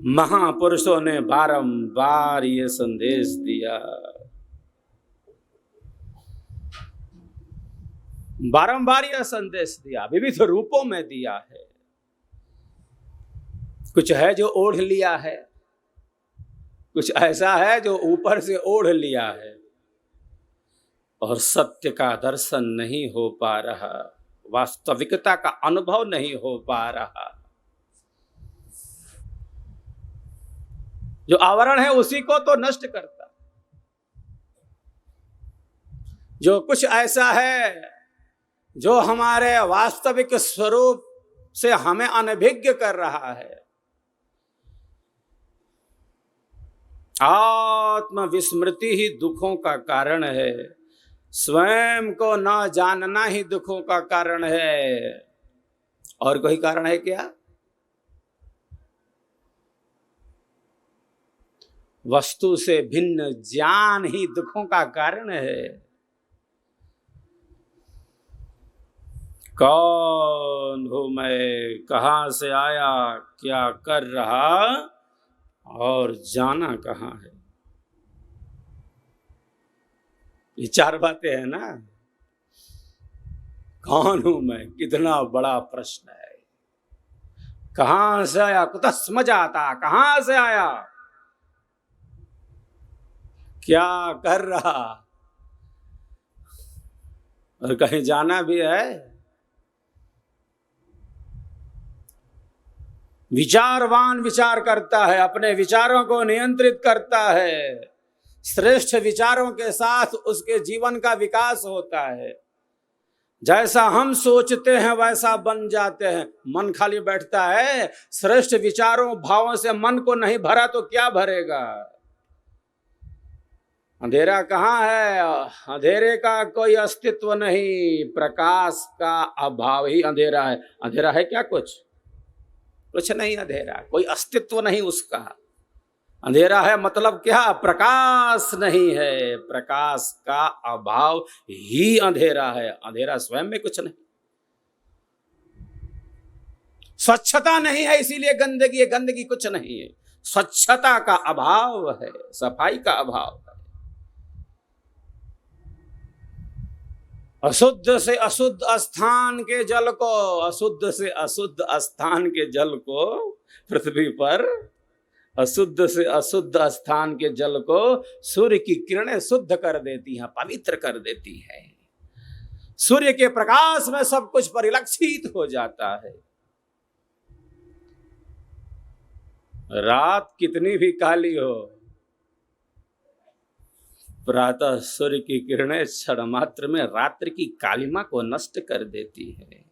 महापुरुषों ने बारंबार ये संदेश दिया, बारंबार यह संदेश दिया, विविध रूपों में दिया है। कुछ है जो ओढ़ लिया है, कुछ ऐसा है जो ऊपर से ओढ़ लिया है और सत्य का दर्शन नहीं हो पा रहा, वास्तविकता का अनुभव नहीं हो पा रहा। जो आवरण है उसी को तो नष्ट करता। जो कुछ ऐसा है जो हमारे वास्तविक स्वरूप से हमें अनभिज्ञ कर रहा है, आत्म विस्मृति ही दुखों का कारण है, स्वयं को न जानना ही दुखों का कारण है। और कोई कारण है क्या? वस्तु से भिन्न ज्ञान ही दुखों का कारण है। कौन हूं मैं, कहां से आया, क्या कर रहा और जाना कहां है, ये चार बातें हैं ना। कौन हूं मैं, कितना बड़ा प्रश्न है। कहां से आया, कुतः स्म जाता, कहां से आया, क्या कर रहा और कहीं जाना भी है। विचारवान विचार करता है, अपने विचारों को नियंत्रित करता है, श्रेष्ठ विचारों के साथ उसके जीवन का विकास होता है। जैसा हम सोचते हैं वैसा बन जाते हैं। मन खाली बैठता है, श्रेष्ठ विचारों भावों से मन को नहीं भरा तो क्या भरेगा। अंधेरा कहाँ है? अंधेरे का कोई अस्तित्व नहीं, प्रकाश का अभाव ही अंधेरा है। अंधेरा है क्या? कुछ नहीं अंधेरा, कोई अस्तित्व नहीं उसका। अंधेरा है मतलब क्या? प्रकाश नहीं है, प्रकाश का अभाव ही अंधेरा है। अंधेरा स्वयं में कुछ नहीं। स्वच्छता नहीं है इसीलिए गंदगी है, गंदगी कुछ नहीं है, स्वच्छता का अभाव है, सफाई का अभाव है। अशुद्ध से अशुद्ध स्थान के जल को, अशुद्ध से अशुद्ध स्थान के जल को पृथ्वी पर, अशुद्ध से अशुद्ध स्थान के जल को सूर्य की किरणें शुद्ध कर देती हैं, पवित्र कर देती है। सूर्य के प्रकाश में सब कुछ परिलक्षित हो जाता है। रात कितनी भी काली हो, प्रातः सूर्य की किरणें क्षण मात्र में रात्रि की कालिमा को नष्ट कर देती है।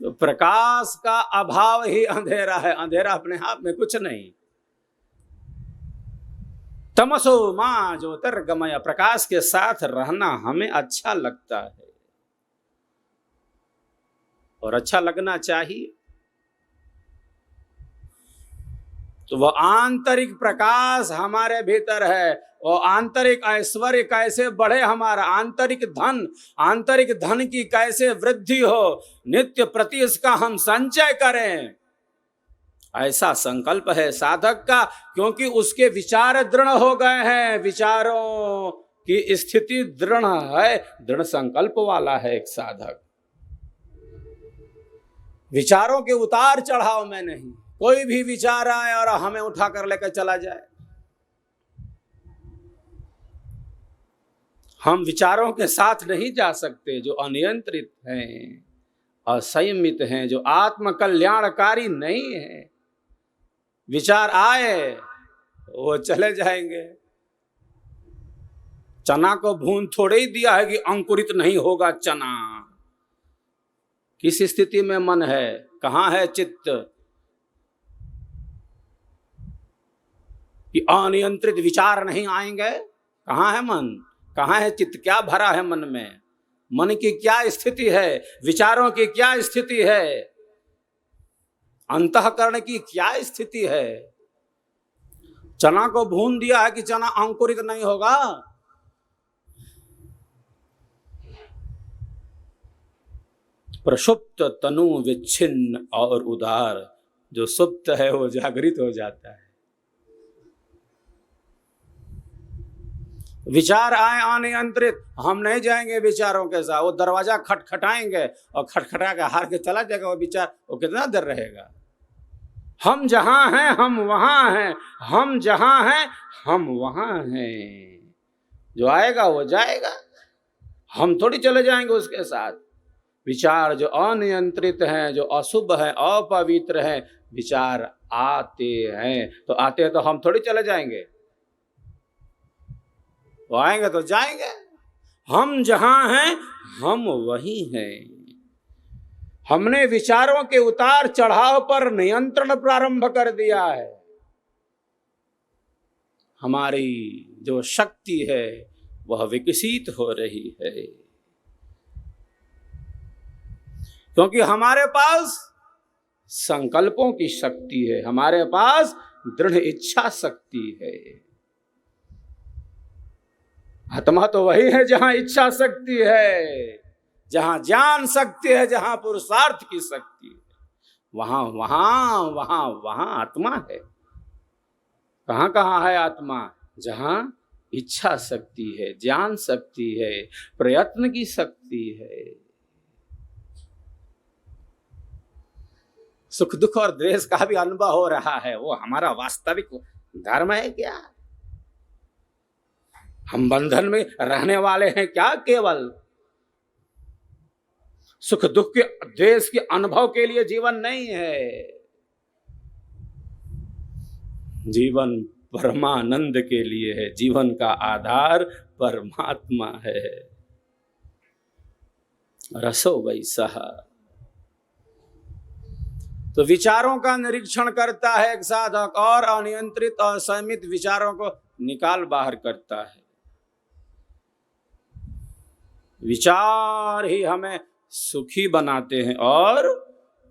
तो प्रकाश का अभाव ही अंधेरा है। अंधेरा अपने आप में कुछ नहीं। तमसो मां ज्योतिर्गमय, प्रकाश के साथ रहना हमें अच्छा लगता है और अच्छा लगना चाहिए। तो वह आंतरिक प्रकाश हमारे भीतर है, वो आंतरिक ऐश्वर्य कैसे बढ़े, हमारा आंतरिक धन की कैसे वृद्धि हो, नित्य प्रति इसका हम संचय करें, ऐसा संकल्प है साधक का। क्योंकि उसके विचार दृढ़ हो गए हैं, विचारों की स्थिति दृढ़ है, दृढ़ संकल्प वाला है एक साधक। विचारों के उतार चढ़ाव में नहीं, कोई भी विचार आए और हमें उठा कर लेकर चला जाए। हम विचारों के साथ नहीं जा सकते जो अनियंत्रित हैं, असंयमित हैं, जो आत्म कल्याणकारी नहीं है। विचार आए वो चले जाएंगे। चना को भून थोड़े ही दिया है कि अंकुरित नहीं होगा चना। किस स्थिति में मन है, कहां है चित्त, कि अनियंत्रित विचार नहीं आएंगे। कहां है मन, कहां है चित्त, क्या भरा है मन में, मन की क्या स्थिति है, विचारों की क्या स्थिति है, अंतःकरण की क्या स्थिति है। चना को भून दिया है कि चना अंकुरित नहीं होगा। प्रसुप्त तनु विच्छिन्न और उदार, जो सुप्त है वो जागृत हो जाता है। विचार आए अनियंत्रित, हम नहीं जाएंगे विचारों के साथ, वो दरवाजा खटखटाएंगे और खटखटा के हार के चला जाएगा वो विचार, वो कितना देर रहेगा। हम जहां हैं हम वहां हैं, हम जहां हैं हम वहां हैं। जो आएगा वो जाएगा, हम थोड़ी चले जाएंगे उसके साथ। विचार जो अनियंत्रित हैं, जो अशुभ है, अपवित्र है, विचार आते हैं तो आते हैं, तो हम थोड़ी चले जाएंगे, वो आएंगे तो जाएंगे। हम जहां हैं हम वही हैं। हमने विचारों के उतार चढ़ाव पर नियंत्रण प्रारंभ कर दिया है। हमारी जो शक्ति है वह विकसित हो रही है, क्योंकि हमारे पास संकल्पों की शक्ति है, हमारे पास दृढ़ इच्छा शक्ति है। आत्मा तो वही है जहां इच्छा शक्ति है, जहां ज्ञान शक्ति है, जहां पुरुषार्थ की शक्ति है, वहां वहां वहां वहां आत्मा है। कहां कहां है आत्मा? जहां इच्छा शक्ति है, ज्ञान शक्ति है, प्रयत्न की शक्ति है। सुख दुख और द्वेष का भी अनुभव हो रहा है, वो हमारा वास्तविक धर्म है क्या? हम बंधन में रहने वाले हैं क्या? केवल सुख दुख के द्वेष के अनुभव के लिए जीवन नहीं है। जीवन परमानंद के लिए है, जीवन का आधार परमात्मा है। रसो वैसा। तो विचारों का निरीक्षण करता है एक साधक, और अनियंत्रित और असमित विचारों को निकाल बाहर करता है। विचार ही हमें सुखी बनाते हैं और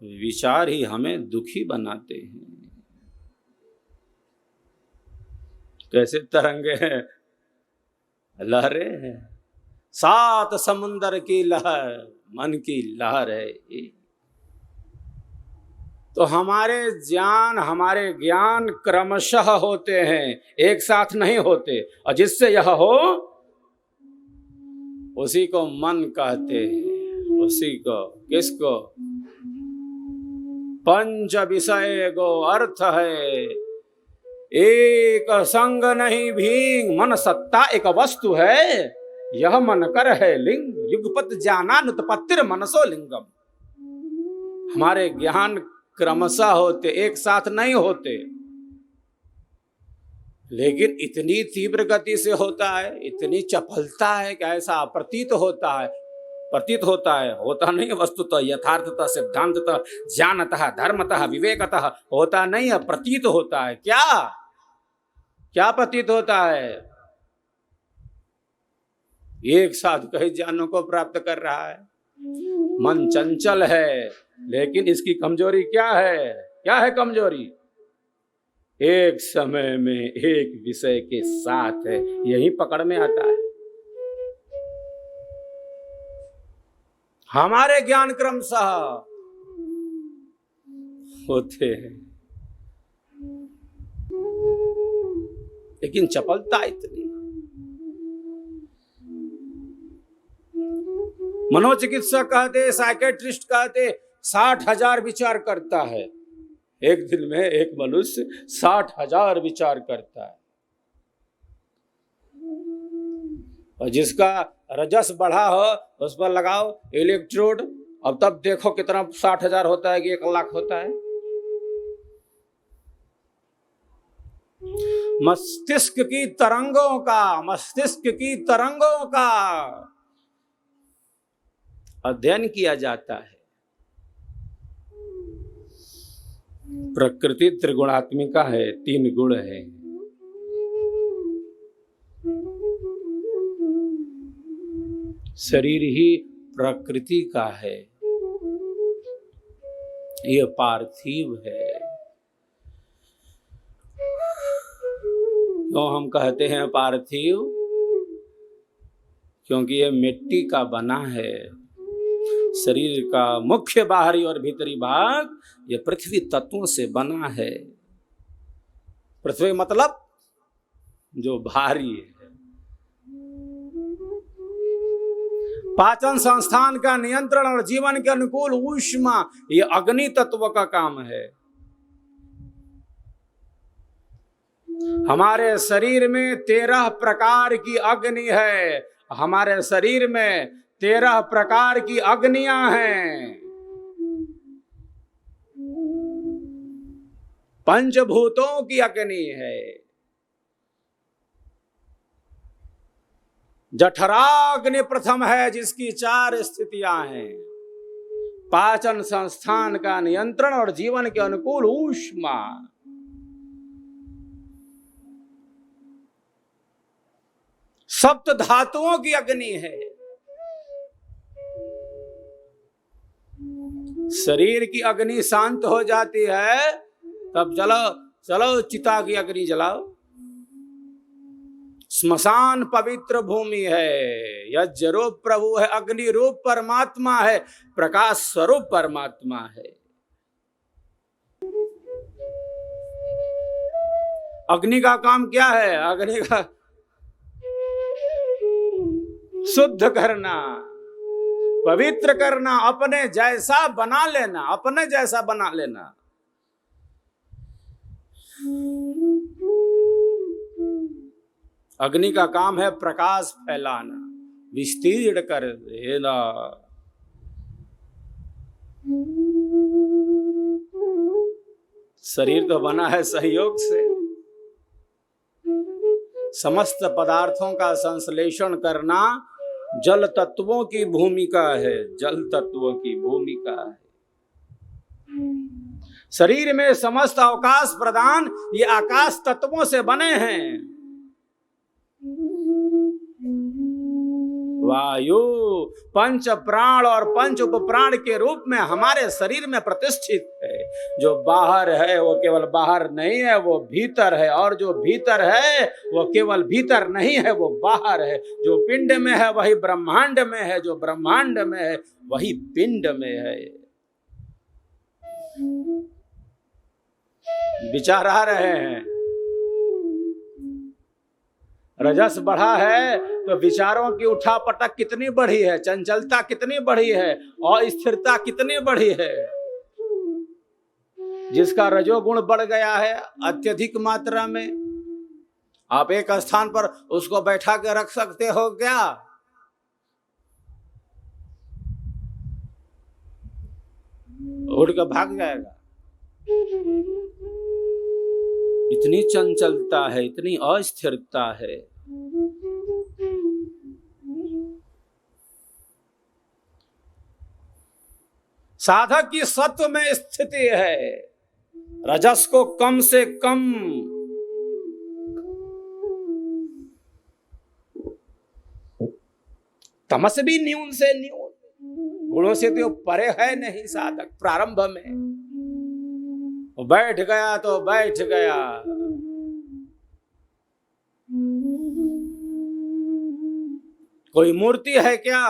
विचार ही हमें दुखी बनाते हैं। कैसे तरंगे हैं, लहरें हैं, 7 समुंदर की लहर मन की लहर है। तो हमारे ज्ञान क्रमशः होते हैं, एक साथ नहीं होते। और जिससे यह हो उसी को मन कहते हैं। उसी को, किसको? पंच विषय गो अर्थ है, एक संग नहीं भींग। मन सत्ता एक वस्तु है, यह मन कर है लिंग। युगपत जाना नुतपत्तिर मनसो लिंगम। हमारे ज्ञान क्रमशः होते, एक साथ नहीं होते, लेकिन इतनी तीव्र गति से होता है, इतनी चपलता है कि ऐसा प्रतीत होता है, होता नहीं वस्तुतः, यथार्थतः, सिद्धांततः, ज्ञानतः, धर्मतः, विवेकतः होता नहीं है, प्रतीत होता है। क्या प्रतीत होता है? एक साथ कई ज्ञानों को प्राप्त कर रहा है। मन चंचल है, लेकिन इसकी कमजोरी क्या है? क्या है कमजोरी? एक समय में एक विषय के साथ है, यही पकड़ में आता है। हमारे ज्ञान क्रमशः होते हैं, लेकिन चपलता इतनी। मनोचिकित्सक कहते, साइकेट्रिस्ट कहते, 60,000 विचार करता है। एक दिन में एक मनुष्य 60,000 विचार करता है। और जिसका रजस बढ़ा हो उस पर लगाओ इलेक्ट्रोड, अब तब देखो कितना 60,000 होता है कि 1,00,000 होता है। मस्तिष्क की तरंगों का अध्ययन किया जाता है। प्रकृति त्रिगुणात्मिका है, 3 गुण है। शरीर ही प्रकृति का है, यह पार्थिव है। क्यों हम कहते हैं पार्थिव? क्योंकि यह मिट्टी का बना है। शरीर का मुख्य बाहरी और भीतरी भाग ये पृथ्वी तत्वों से बना है। पृथ्वी मतलब जो भारी है। पाचन संस्थान का नियंत्रण और जीवन के अनुकूल ऊष्मा ये अग्नि तत्व का काम है। हमारे शरीर में 13 प्रकार की अग्नि है। हमारे शरीर में 13 प्रकार की अग्नियां हैं। पंचभूतों की अग्नि है। जठराग्नि प्रथम है, जिसकी 4 स्थितियां हैं। पाचन संस्थान का नियंत्रण और जीवन के अनुकूल ऊष्मा। सप्त धातुओं की अग्नि है। शरीर की अग्नि शांत हो जाती है, तब चलो चलो चिता की अग्नि जलाओ। स्मशान पवित्र भूमि है। यज्ञ रूप प्रभु है, अग्नि रूप परमात्मा है, प्रकाश स्वरूप परमात्मा है। अग्नि का काम क्या है? अग्नि का शुद्ध करना, पवित्र करना, अपने जैसा बना लेना, अपने जैसा बना लेना। अग्नि का काम है प्रकाश फैलाना, विस्तीर्ण कर देना। शरीर तो बना है सहयोग से। समस्त पदार्थों का संश्लेषण करना जल तत्वों की भूमिका है। जल तत्वों की भूमिका है। शरीर में समस्त अवकाश प्रदान ये आकाश तत्वों से बने हैं। वायु पंच प्राण और पंच उपप्राण के रूप में हमारे शरीर में प्रतिष्ठित है। जो बाहर है वो केवल बाहर नहीं है, वो भीतर है, और जो भीतर है वो केवल भीतर नहीं है, वो बाहर है। जो पिंड में है वही ब्रह्मांड में है, जो ब्रह्मांड में है वही पिंड में है। विचार आ रहे हैं? रजस बढ़ा है तो विचारों की उठापटक कितनी बढ़ी है, चंचलता कितनी बढ़ी है, और स्थिरता कितनी बढ़ी है। जिसका रजोगुण बढ़ गया है अत्यधिक मात्रा में, आप एक स्थान पर उसको बैठा के रख सकते हो क्या? उड़ के भाग जाएगा। इतनी चंचलता है, इतनी अस्थिरता है। साधक की सत्व में स्थिति है। रजस को कम से कम, तमस भी न्यून से न्यून, गुणों से तो परे है नहीं साधक। प्रारंभ में बैठ गया तो बैठ गया, कोई मूर्ति है क्या?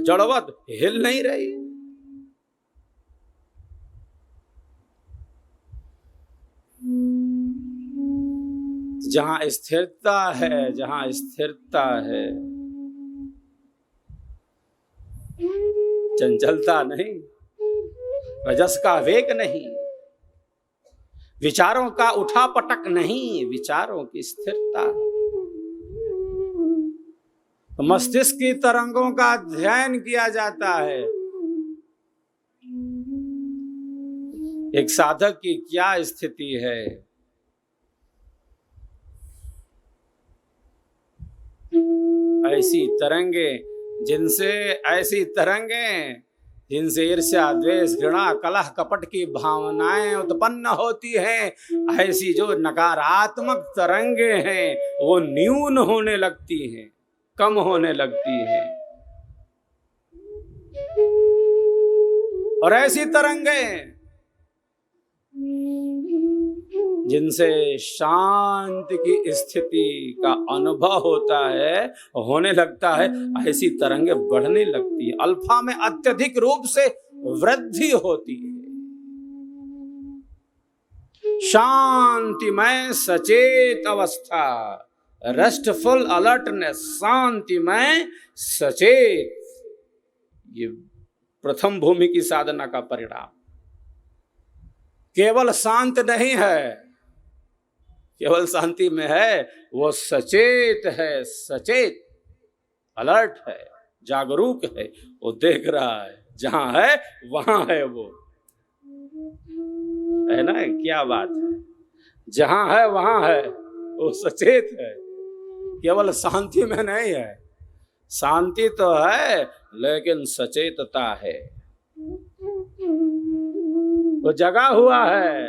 जड़वत हिल नहीं रही। जहां स्थिरता है, जहां स्थिरता है, चंचलता नहीं, रजस का वेग नहीं, विचारों का उठापटक नहीं, विचारों की स्थिरता। तो मस्तिष्क की तरंगों का अध्ययन किया जाता है। एक साधक की क्या स्थिति है। ऐसी तरंगे जिनसे ईर्ष्या, द्वेष, घृणा, कलह, कपट की भावनाएं उत्पन्न होती हैं, ऐसी जो नकारात्मक तरंगे हैं वो न्यून होने लगती हैं, कम होने लगती हैं। और ऐसी तरंगे जिनसे शांति की स्थिति का अनुभव होता है, होने लगता है, ऐसी तरंगे बढ़ने लगती है, अल्फा में अत्यधिक रूप से वृद्धि होती है। शांतिमय सचेत अवस्था, रेस्टफुल अलर्टनेस, शांतिमय सचेत, ये प्रथम भूमि की साधना का परिणाम। केवल शांत नहीं है, केवल शांति में है, वो सचेत है, सचेत अलर्ट है, जागरूक है, वो देख रहा है, जहां है वहां है, वो है ना। क्या बात है, जहां है वहां है, वो सचेत है, केवल शांति में नहीं है। शांति तो है लेकिन सचेतता है, वो जगा हुआ है,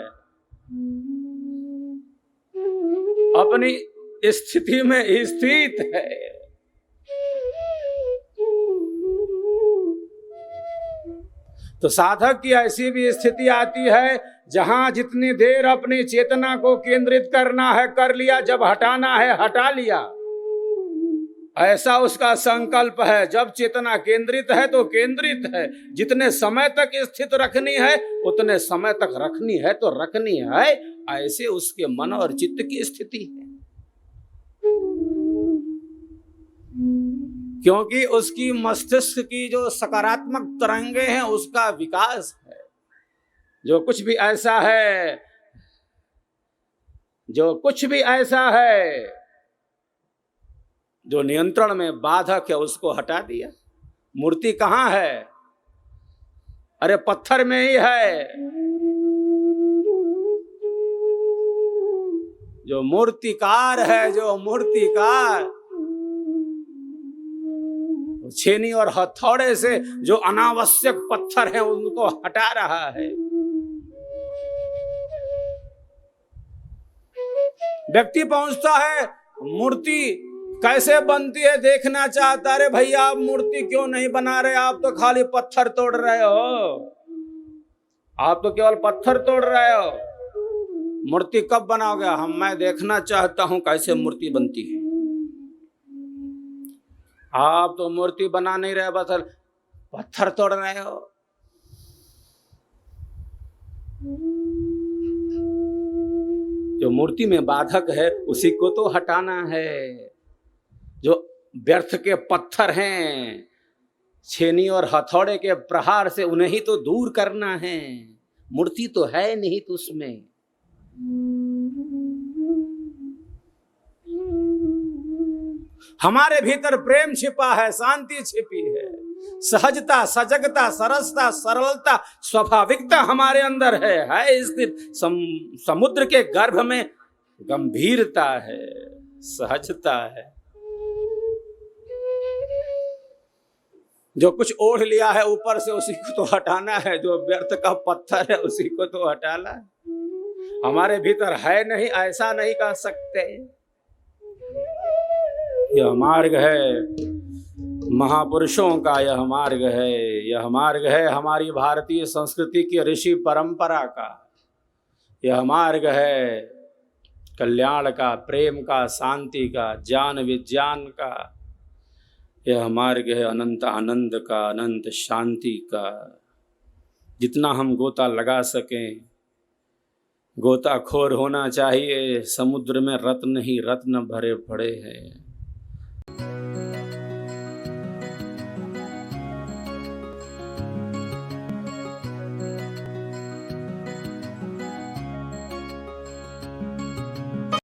अपनी स्थिति में स्थित है। तो साधक की ऐसी भी स्थिति आती है जहां जितनी देर अपनी चेतना को केंद्रित करना है कर लिया, जब हटाना है हटा लिया, ऐसा उसका संकल्प है। जब चेतना केंद्रित है तो केंद्रित है, जितने समय तक स्थित रखनी है उतने समय तक रखनी है तो रखनी है, ऐसे उसके मन और चित्त की स्थिति है। क्योंकि उसकी मस्तिष्क की जो सकारात्मक तरंगे हैं उसका विकास है। जो कुछ भी ऐसा है, जो कुछ भी ऐसा है जो नियंत्रण में बाधक है, उसको हटा दिया। मूर्ति कहाँ है? अरे पत्थर में ही है। जो मूर्तिकार है, जो मूर्तिकार छेनी और हथौड़े से जो अनावश्यक पत्थर हैं उनको हटा रहा है। व्यक्ति पहुंचता है, मूर्ति कैसे बनती है देखना चाहता। रे भैया, आप मूर्ति क्यों नहीं बना रहे? आप तो खाली पत्थर तोड़ रहे हो, आप तो केवल पत्थर तोड़ रहे हो। मूर्ति कब बनाओगे? मैं देखना चाहता हूं कैसे मूर्ति बनती है। आप तो मूर्ति बना नहीं रहे, बस पत्थर तोड़ रहे हो। जो मूर्ति में बाधक है उसी को तो हटाना है। जो व्यर्थ के पत्थर हैं, छेनी और हथौड़े के प्रहार से, उन्हें ही तो दूर करना है। मूर्ति तो है नहीं तो उसमें। हमारे भीतर प्रेम छिपा है, शांति छिपी है, सहजता, सजगता, सरसता, सरलता, स्वाभाविकता हमारे अंदर है स्थित। समुद्र के गर्भ में गंभीरता है, सहजता है। जो कुछ ओढ़ लिया है ऊपर से उसी को तो हटाना है, जो व्यर्थ का पत्थर है उसी को तो हटाना है। हमारे भीतर है नहीं, ऐसा नहीं कह सकते। यह मार्ग है महापुरुषों का, यह मार्ग है, यह मार्ग है हमारी भारतीय संस्कृति की ऋषि परंपरा का। यह मार्ग है कल्याण का, प्रेम का, शांति का, ज्ञान विज्ञान का। यह मार्ग है अनंत आनंद का, अनंत शांति का। जितना हम गोता लगा सकें, गोताखोर होना चाहिए। समुद्र में रत्न ही रत्न भरे पड़े हैं।